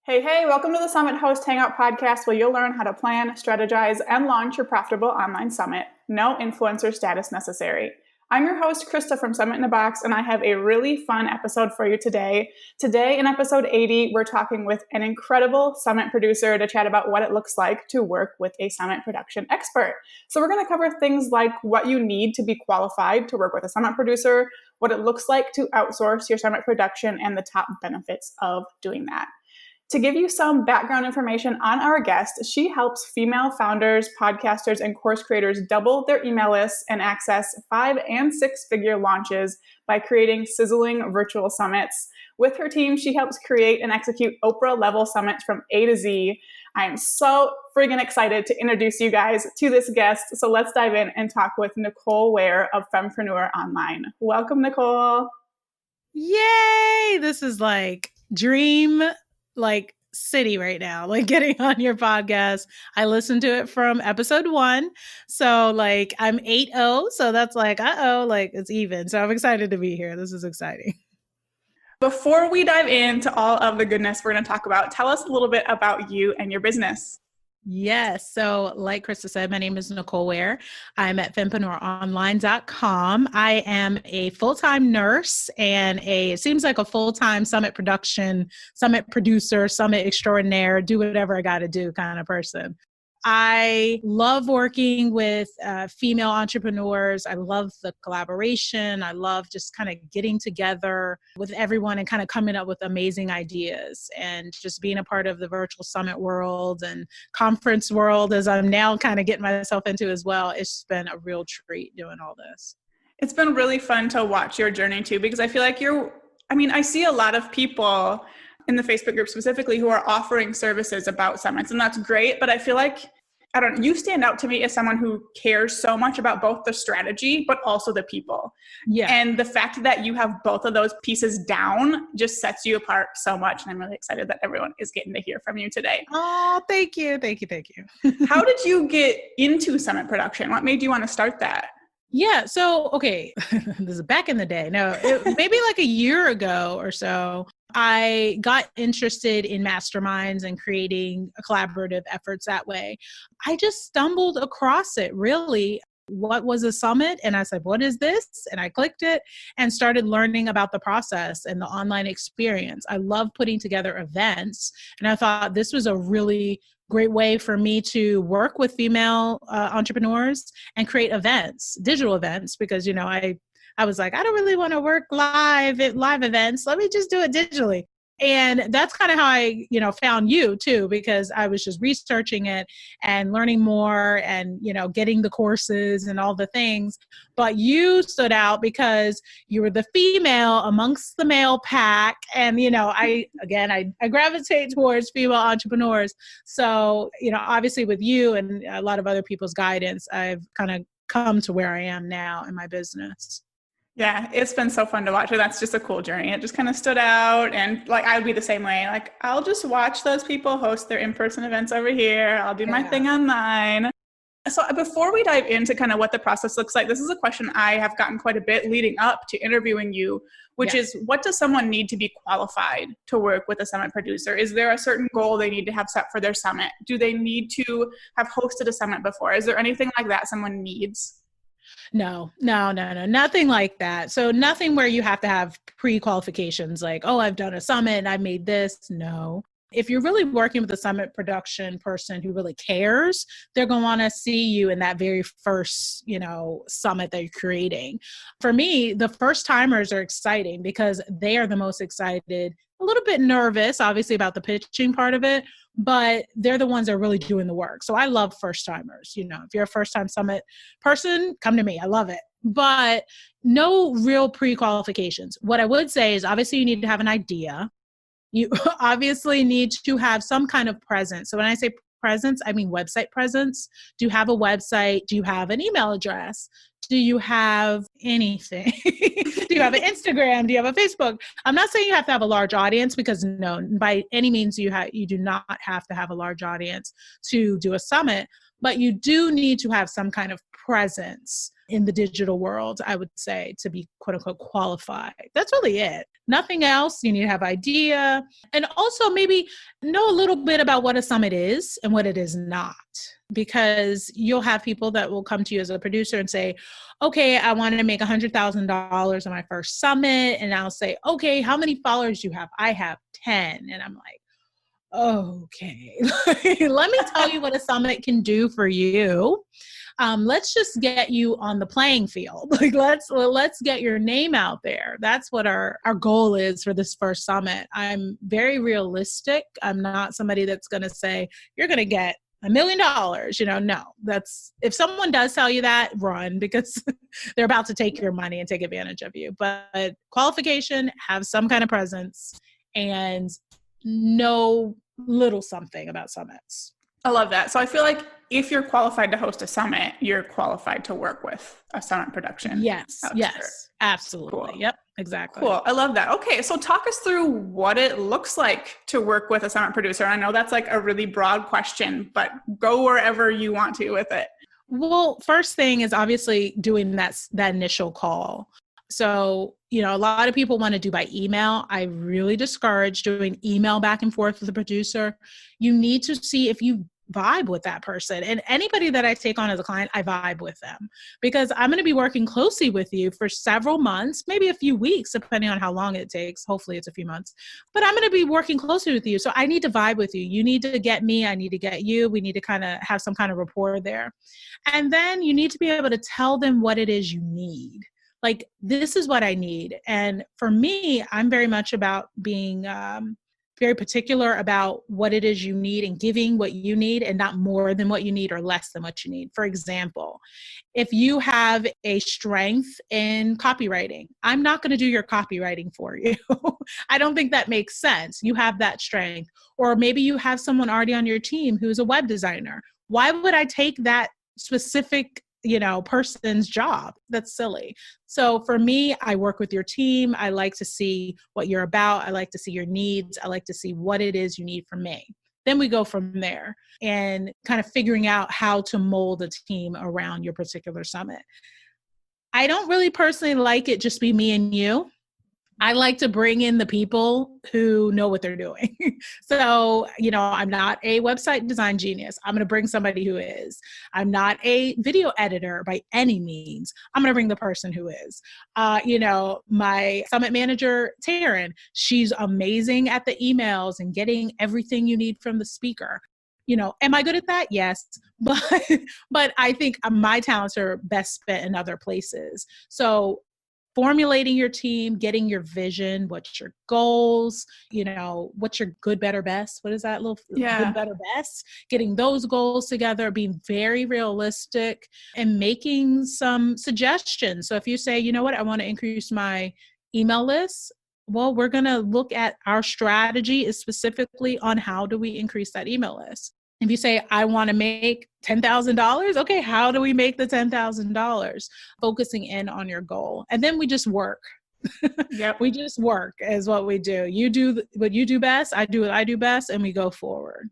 Hey, welcome to the Summit Host Hangout podcast where you'll learn how to plan, strategize, and launch your profitable online summit. No influencer status necessary. I'm your host, Krista from Summit in a Box, and I have a really fun episode for you today. Today, in episode 80, we're talking with an incredible summit producer to chat about what it looks like to work with a summit production expert. So we're going to cover things like what you need to be qualified to work with a summit producer, what it looks like to outsource your summit production, and the top benefits of doing that. To give you some background information on our guest, she helps female founders, podcasters, and course creators double their email lists and access 5- and 6-figure launches by creating sizzling virtual summits. With her team, she helps create and execute Oprah-level summits from A to Z. I am so friggin' excited to introduce you guys to this guest. So let's dive in and talk with Nicole Ware of Fempreneur Online. Welcome, Nicole. Yay! This is like dream city right now, getting on your podcast. I listened to it from episode 1. So I'm 8-0. So that's it's even. So I'm excited to be here. This is exciting. Before we dive into all of the goodness we're going to talk about, tell us a little bit about you and your business. Yes. So like Krista said, my name is Nicole Ware. I'm at fempreneuronline.com. I am a full-time nurse and it seems like a full-time summit production, summit producer, summit extraordinaire, do whatever I got to do kind of person. I love working with female entrepreneurs. I love the collaboration. I love just kind of getting together with everyone and kind of coming up with amazing ideas and just being a part of the virtual summit world and conference world as I'm now kind of getting myself into as well. It's been a real treat doing all this. It's been really fun to watch your journey too, because I feel like I see a lot of people in the Facebook group specifically who are offering services about summits, and that's great. But I feel like, you stand out to me as someone who cares so much about both the strategy, but also the people. Yeah. And the fact that you have both of those pieces down just sets you apart so much. And I'm really excited that everyone is getting to hear from you today. Oh, thank you. How did you get into summit production? What made you want to start that? Yeah. So, okay, this is back in the day. No, maybe like a year ago or so, I got interested in masterminds and creating collaborative efforts that way. I just stumbled across it really. What was a summit? And I said, what is this? And I clicked it and started learning about the process and the online experience. I love putting together events. And I thought this was a really great way for me to work with female entrepreneurs and create events, digital events, because, I was like, I don't really want to work live at live events. Let me just do it digitally. And that's kind of how I, found you too, because I was just researching it and learning more and, getting the courses and all the things. But you stood out because you were the female amongst the male pack. And, I gravitate towards female entrepreneurs. So, obviously with you and a lot of other people's guidance, I've kind of come to where I am now in my business. Yeah, it's been so fun to watch. That's just a cool journey. It just kind of stood out. And I would be the same way. I'll just watch those people host their in-person events over here. I'll do my thing online. So before we dive into kind of what the process looks like, this is a question I have gotten quite a bit leading up to interviewing you, which is, what does someone need to be qualified to work with a summit producer? Is there a certain goal they need to have set for their summit? Do they need to have hosted a summit before? Is there anything like that someone needs? No, nothing like that. So nothing where you have to have pre-qualifications like, oh, I've done a summit and I've made this. No. If you're really working with a summit production person who really cares, they're going to want to see you in that very first, summit that you're creating. For me, the first timers are exciting because they are the most excited, a little bit nervous, obviously, about the pitching part of it, but they're the ones that are really doing the work. So I love first timers. If you're a first time summit person, come to me. I love it. But no real pre-qualifications. What I would say is obviously you need to have an idea. You obviously need to have some kind of presence. So when I say presence, I mean website presence. Do you have a website? Do you have an email address? Do you have anything? Do you have an Instagram? Do you have a Facebook? I'm not saying you have to have a large audience, because no, by any means you do not have to have a large audience to do a summit, but you do need to have some kind of presence in the digital world, I would say, to be quote unquote qualified. That's really it. Nothing else. You need to have idea. And also maybe know a little bit about what a summit is and what it is not. Because you'll have people that will come to you as a producer and say, okay, I want to make $100,000 on my first summit. And I'll say, okay, how many followers do you have? I have 10. And I'm like, okay, let me tell you what a summit can do for you. Let's just get you on the playing field. Like let's get your name out there. That's what our goal is for this first summit. I'm very realistic. I'm not somebody that's going to say you're going to get $1 million. No, that's, if someone does tell you that, run, because they're about to take your money and take advantage of you. But qualification, have some kind of presence, and know little something about summits. I love that. So I feel like if you're qualified to host a summit, you're qualified to work with a summit production. Yes, absolutely. Cool. Yep, exactly. Cool. I love that. Okay, so talk us through what it looks like to work with a summit producer. I know that's like a really broad question, but go wherever you want to with it. Well, first thing is obviously doing that initial call. So, a lot of people want to do by email. I really discourage doing email back and forth with the producer. You need to see if you vibe with that person. And anybody that I take on as a client, I vibe with them, because I'm going to be working closely with you for several months, maybe a few weeks, depending on how long it takes. Hopefully it's a few months, but I'm going to be working closely with you. So I need to vibe with you. You need to get me. I need to get you. We need to kind of have some kind of rapport there. And then you need to be able to tell them what it is you need. Like, this is what I need. And for me, I'm very much about being very particular about what it is you need and giving what you need, and not more than what you need or less than what you need. For example, if you have a strength in copywriting, I'm not going to do your copywriting for you. I don't think that makes sense. You have that strength. Or maybe you have someone already on your team who's a web designer. Why would I take that specific person's job? That's silly. So for me, I work with your team. I like to see what you're about. I like to see your needs. I like to see what it is you need from me. Then we go from there and kind of figuring out how to mold a team around your particular summit. I don't really personally like it just be me and you. I like to bring in the people who know what they're doing. So, I'm not a website design genius. I'm going to bring somebody who is. I'm not a video editor by any means. I'm going to bring the person who is. My summit manager, Taryn, she's amazing at the emails and getting everything you need from the speaker. Am I good at that? Yes. But I think my talents are best spent in other places. So formulating your team, getting your vision, what's your goals, what's your good, better, best? What is that little good, better, best? Getting those goals together, being very realistic and making some suggestions. So if you say, you know what, I want to increase my email list. Well, we're going to look at our strategy is specifically on how do we increase that email list. If you say, I want to make $10,000, okay, how do we make the $10,000? Focusing in on your goal. And then we just work. Yep. We just work is what we do. You do what you do best. I do what I do best, and we go forward.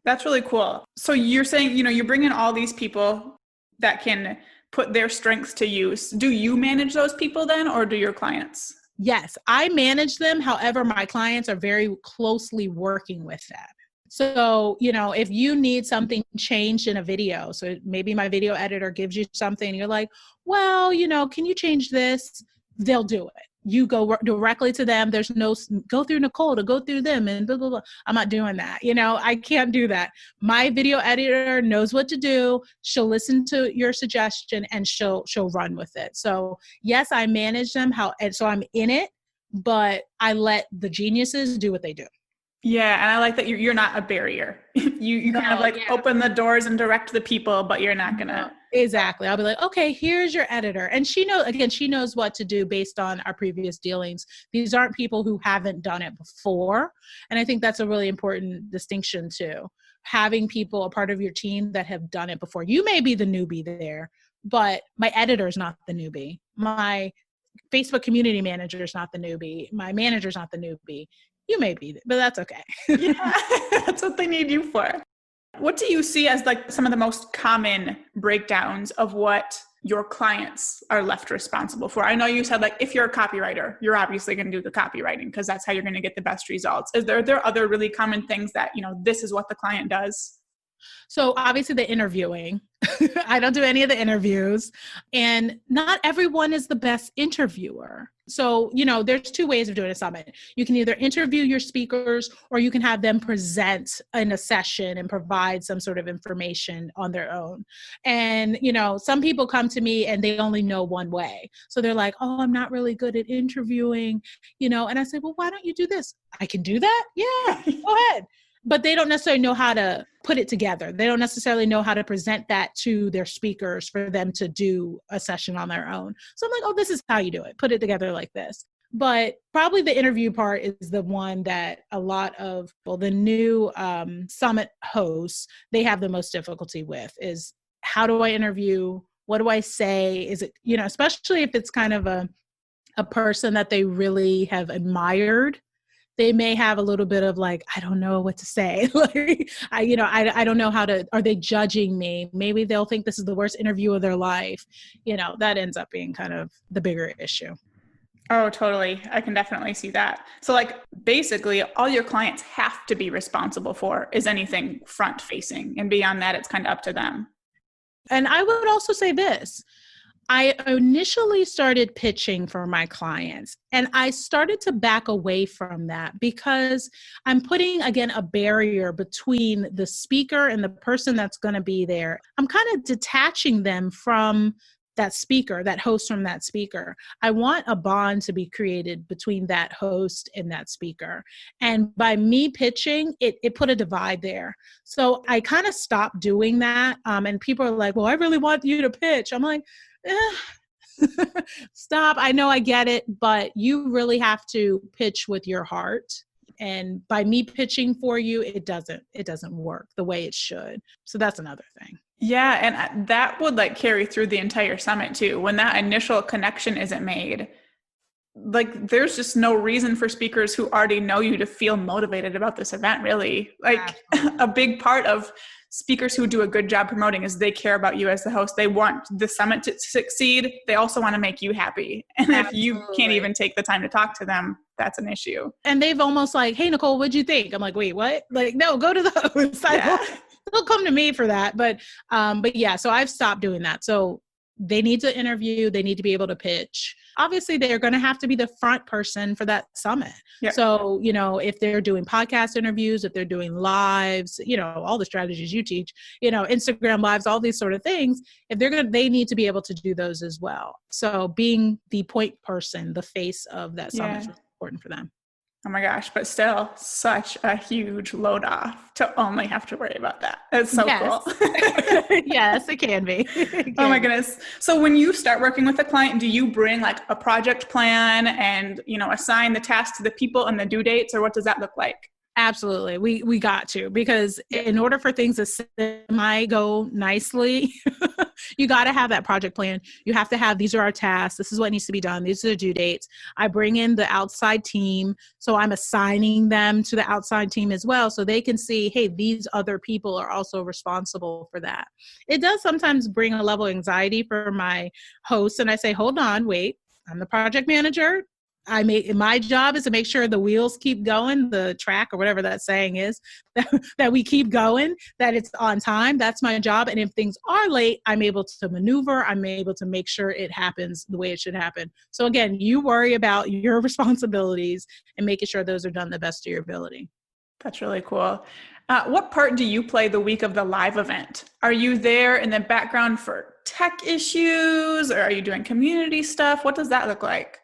That's really cool. So you're saying, you bring in all these people that can put their strengths to use. Do you manage those people then, or do your clients? Yes, I manage them. However, my clients are very closely working with them. So, if you need something changed in a video, so maybe my video editor gives you something, and you're like, well, can you change this? They'll do it. You go directly to them. There's no go through Nicole to go through them and blah, blah, blah. I'm not doing that. I can't do that. My video editor knows what to do. She'll listen to your suggestion and she'll run with it. So yes, I manage them. And so I'm in it, but I let the geniuses do what they do. Yeah. And I like that you're not a barrier. You kind of open the doors and direct the people, but you're not going to. Exactly. I'll be like, okay, here's your editor. And she knows what to do based on our previous dealings. These aren't people who haven't done it before. And I think that's a really important distinction too. Having people a part of your team that have done it before. You may be the newbie there, but my editor is not the newbie. My Facebook community manager is not the newbie. My manager is not the newbie. You may be, but that's okay. Yeah, that's what they need you for. What do you see as some of the most common breakdowns of what your clients are left responsible for? I know you said like, if you're a copywriter, you're obviously going to do the copywriting because that's how you're going to get the best results. Are there other really common things that, this is what the client does? So obviously the interviewing, I don't do any of the interviews, and not everyone is the best interviewer. So, there's two ways of doing a summit. You can either interview your speakers or you can have them present in a session and provide some sort of information on their own. And, some people come to me and they only know one way. So they're like, oh, I'm not really good at interviewing, and I say, well, why don't you do this? I can do that? Yeah, go ahead. But they don't necessarily know how to put it together. They don't necessarily know how to present that to their speakers for them to do a session on their own. So I'm like, oh, this is how you do it. Put it together like this. But probably the interview part is the one that a lot of the new summit hosts, they have the most difficulty with is, how do I interview? What do I say? Is it, especially if it's kind of a person that they really have admired, they may have a little bit of like, I don't know what to say. Like, I don't know how to, are they judging me? Maybe they'll think this is the worst interview of their life. That ends up being kind of the bigger issue. Oh, totally. I can definitely see that. So like basically all your clients have to be responsible for is anything front facing, and beyond that, it's kind of up to them. And I would also say this. I initially started pitching for my clients, and I started to back away from that because I'm putting, again, a barrier between the speaker and the person that's going to be there. I'm kind of detaching them from that speaker, that host from that speaker. I want a bond to be created between that host and that speaker. And by me pitching, it put a divide there. So I kind of stopped doing that. And people are like, well, I really want you to pitch. I'm like, stop. I know I get it, but you really have to pitch with your heart. And by me pitching for you, it doesn't work the way it should. So that's another thing. Yeah. And that would like carry through the entire summit too. When that initial connection isn't made, like there's just no reason for speakers who already know you to feel motivated about this event, really. Like a big part of speakers who do a good job promoting is they care about you as the host. They want the summit to succeed. They also want to make you happy. And if you can't even take the time to talk to them, that's an issue. And they've almost like, hey, Nicole, what'd you think? I'm like, wait, what? Like, no, go to the host. Yeah. They'll come to me for that. But yeah, so I've stopped doing that. So they need to interview. They need to be able to pitch. Obviously, they're going to have to be the front person for that summit. Yep. So, if they're doing podcast interviews, if they're doing lives, all the strategies you teach, Instagram lives, all these sort of things, if they need to be able to do those as well. So being the point person, the face of that summit is important for them. Oh my gosh, but still such a huge load off to only have to worry about that. It's so cool. Yes, it can be. Oh my goodness. So when you start working with a client, do you bring like a project plan and, assign the tasks to the people and the due dates, or what does that look like? Absolutely. We got to, because in order for things to semi go nicely, you got to have that project plan. You have to have, these are our tasks. This is what needs to be done. These are the due dates. I bring in the outside team. So I'm assigning them to the outside team as well. So they can see, hey, these other people are also responsible for that. It does sometimes bring a level of anxiety for my hosts. And I say, hold on, wait, I'm the project manager. My job is to make sure the wheels keep going, the track or whatever that saying is, that we keep going, that it's on time. That's my job. And if things are late, I'm able to maneuver. I'm able to make sure it happens the way it should happen. So again, you worry about your responsibilities and making sure those are done the best of your ability. That's really cool. What part do you play the week of the live event? Are you there in the background for tech issues, or are you doing community stuff? What does that look like?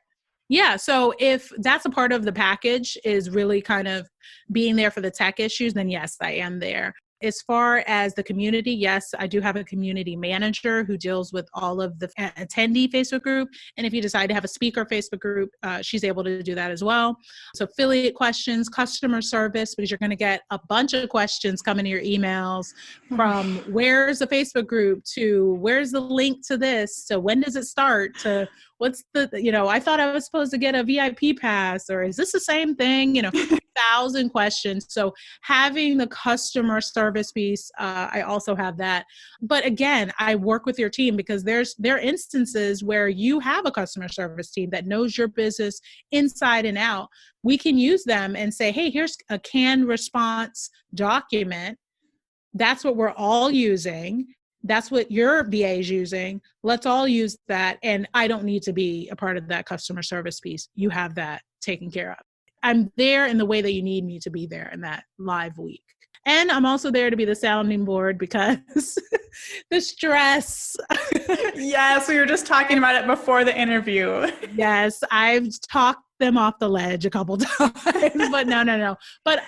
Yeah. So if that's a part of the package, is really kind of being there for the tech issues, then yes, I am there. As far as the community, yes, I do have a community manager who deals with all of the attendee Facebook group. And if you decide to have a speaker Facebook group, she's able to do that as well. So affiliate questions, customer service, because you're going to get a bunch of questions coming to your emails from where's the Facebook group to where's the link to this, to when does it start, to what's the, I thought I was supposed to get a VIP pass, or is this the same thing? 1,000 questions. So having the customer service piece, I also have that. But again, I work with your team because there are instances where you have a customer service team that knows your business inside and out. We can use them and say, hey, here's a canned response document. That's what we're all using. That's what your VA is using. Let's all use that. And I don't need to be a part of that customer service piece. You have that taken care of. I'm there in the way that you need me to be there in that live week. And I'm also there to be the sounding board because the stress. Yes, we were just talking about it before the interview. Yes, I've talked them off the ledge a couple times, but no. But,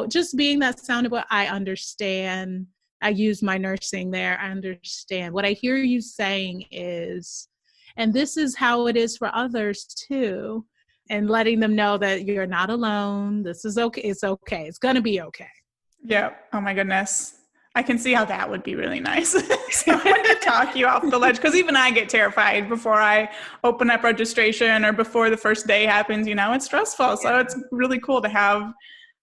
just being that sounding board, I understand. I use my nursing there. I understand. What I hear you saying is, and this is how it is for others too, and letting them know that you're not alone. This is okay. It's okay. It's going to be okay. Yeah. Oh my goodness. I can see how that would be really nice. Someone to talk you off the ledge, because even I get terrified before I open up registration or before the first day happens. It's stressful. So it's really cool to have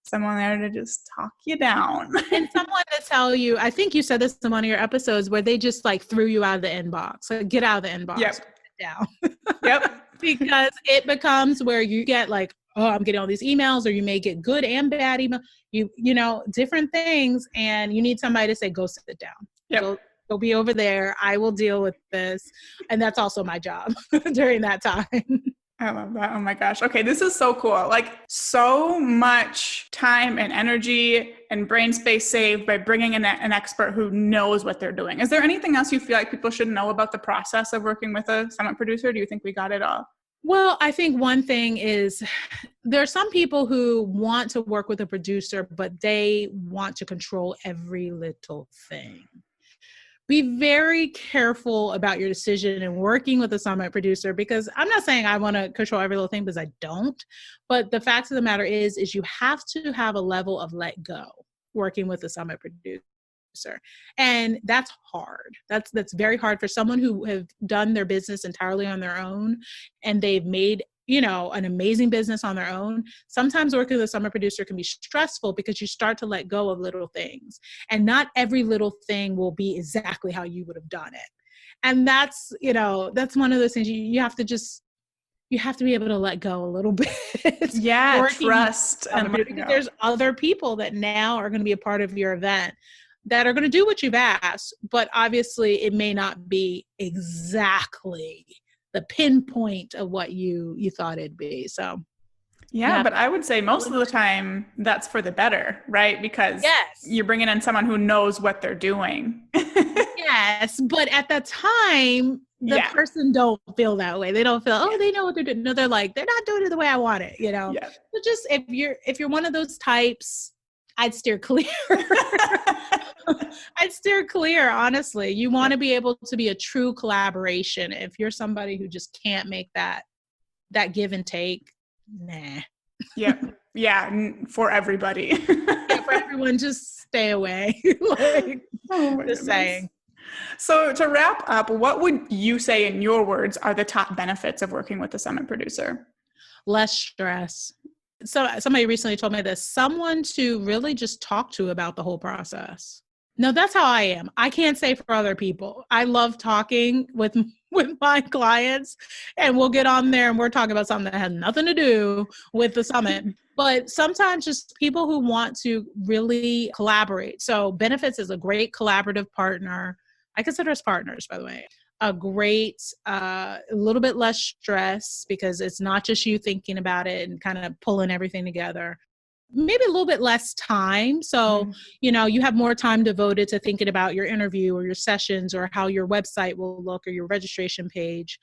someone there to just talk you down. And someone to tell you, I think you said this in one of your episodes where they just threw you out of the inbox. Like, get out of the inbox. Yep. Sit down. Yep. Because it becomes where you get I'm getting all these emails, or you may get good and bad email, different things. And you need somebody to say, go sit down. Yep. Go be over there. I will deal with this. And that's also my job during that time. I love that. Oh my gosh. Okay. This is so cool. So much time and energy and brain space saved by bringing in an expert who knows what they're doing. Is there anything else you feel like people should know about the process of working with a summit producer? Do you think we got it all? Well, I think one thing is there are some people who want to work with a producer, but they want to control every little thing. Be very careful about your decision in working with a summit producer, because I'm not saying I want to control every little thing, because I don't. But the fact of the matter is you have to have a level of let go working with a summit producer. And that's hard. That's very hard for someone who have done their business entirely on their own, and they've made an amazing business on their own. Sometimes working with a summer producer can be stressful because you start to let go of little things, and not every little thing will be exactly how you would have done it. And that's one of those things you have to be able to let go a little bit. Yeah. Trust. And there's other people that now are going to be a part of your event that are going to do what you've asked, but obviously it may not be exactly the pinpoint of what you thought it'd be. So, yeah, but I would say most of the time that's for the better, right? Because you're bringing in someone who knows what they're doing. Yes, but at that time, the person don't feel that way. They don't feel, they know what they're doing. No, they're like, they're not doing it the way I want it, Yeah. So just if you're one of those types, I'd steer clear. I'd steer clear, honestly. You want to be able to be a true collaboration. If you're somebody who just can't make that give and take, nah. Yeah, for everybody. For everyone, just stay away. Just saying. So to wrap up, what would you say in your words are the top benefits of working with a summit producer? Less stress. So somebody recently told me this, someone to really just talk to about the whole process. No, that's how I am. I can't say for other people. I love talking with my clients, and we'll get on there and we're talking about something that has nothing to do with the summit. But sometimes just people who want to really collaborate. So Benefits is a great collaborative partner. I consider us partners, by the way. A great, a little bit less stress because it's not just you thinking about it and kind of pulling everything together. Maybe a little bit less time. So, you have more time devoted to thinking about your interview or your sessions or how your website will look or your registration page.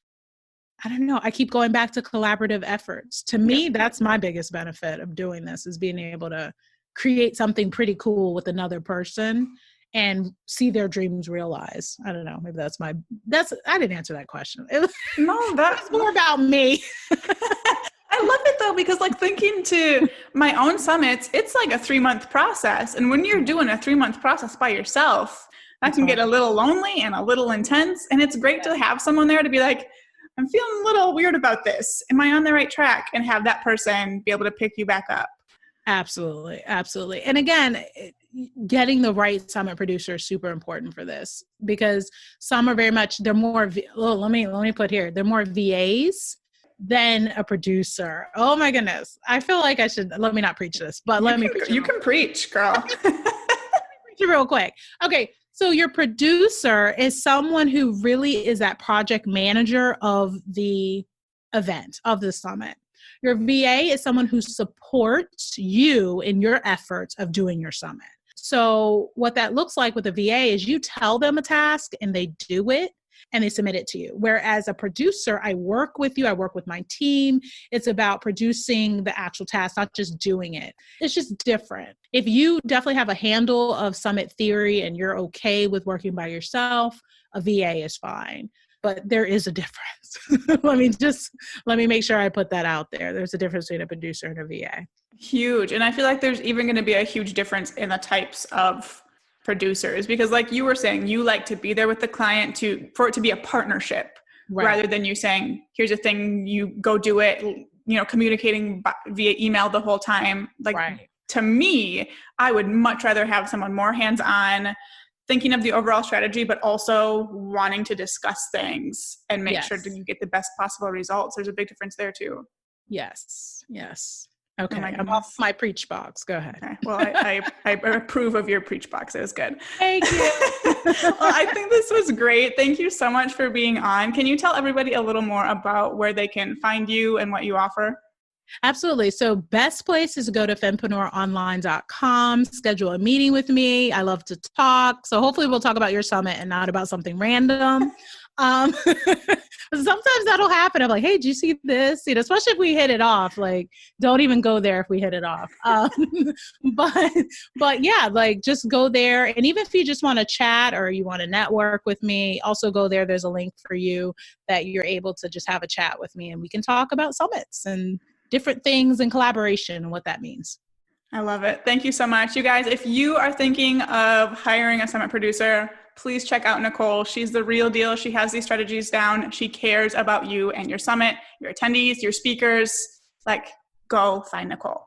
I don't know. I keep going back to collaborative efforts. To me, that's my biggest benefit of doing this, is being able to create something pretty cool with another person and see their dreams realized. I don't know. Maybe I didn't answer that question. That's more about me. I love it though, because thinking to my own summits, it's like a 3-month process. And when you're doing a 3-month process by yourself, that can get a little lonely and a little intense. And it's great to have someone there to be like, I'm feeling a little weird about this. Am I on the right track? And have that person be able to pick you back up. Absolutely. Absolutely. And again, getting the right summit producer is super important for this, because some are very much, they're more, let me put here, they're more VAs than a producer. Oh my goodness. I feel like I should, let me not preach this, but let me preach it. You can preach, girl. Preach it real quick. Okay. So your producer is someone who really is that project manager of the event, of the summit. Your VA is someone who supports you in your efforts of doing your summit. So what that looks like with a VA is you tell them a task and they do it and they submit it to you. Whereas a producer, I work with you, I work with my team. It's about producing the actual task, not just doing it. It's just different. If you definitely have a handle of summit theory and you're okay with working by yourself, a VA is fine. But there is a difference. let me make sure I put that out there. There's a difference between a producer and a VA. Huge. And I feel like there's even going to be a huge difference in the types of producers, because like you were saying, you like to be there with the client for it to be a partnership, right, rather than you saying, here's a thing, you go do it, communicating via email the whole time. Like, right. To me, I would much rather have someone more hands-on, thinking of the overall strategy, but also wanting to discuss things and make sure that you get the best possible results. There's a big difference there too. Yes. Okay, I'm off my preach box. Go ahead. Okay. Well, I approve of your preach box. It was good. Thank you. Well, I think this was great. Thank you so much for being on. Can you tell everybody a little more about where they can find you and what you offer? Absolutely. So best place is to go to fempreneuronline.com, schedule a meeting with me. I love to talk. So hopefully we'll talk about your summit and not about something random. Sometimes that'll happen. I'm like, hey, did you see this? Especially if we hit it off, like, don't even go there if we hit it off. But yeah, like just go there. And even if you just want to chat or you want to network with me, also go there. There's a link for you that you're able to just have a chat with me and we can talk about summits and different things and collaboration and what that means. I love it. Thank you so much. You guys, if you are thinking of hiring a summit producer, please check out Nicole. She's the real deal. She has these strategies down. She cares about you and your summit, your attendees, your speakers. Like, go find Nicole.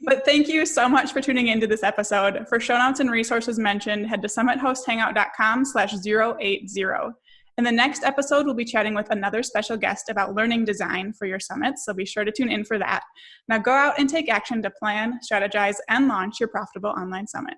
But thank you so much for tuning into this episode. For show notes and resources mentioned, head to summithosthangout.com/080. In the next episode, we'll be chatting with another special guest about learning design for your summits, so be sure to tune in for that. Now go out and take action to plan, strategize, and launch your profitable online summit.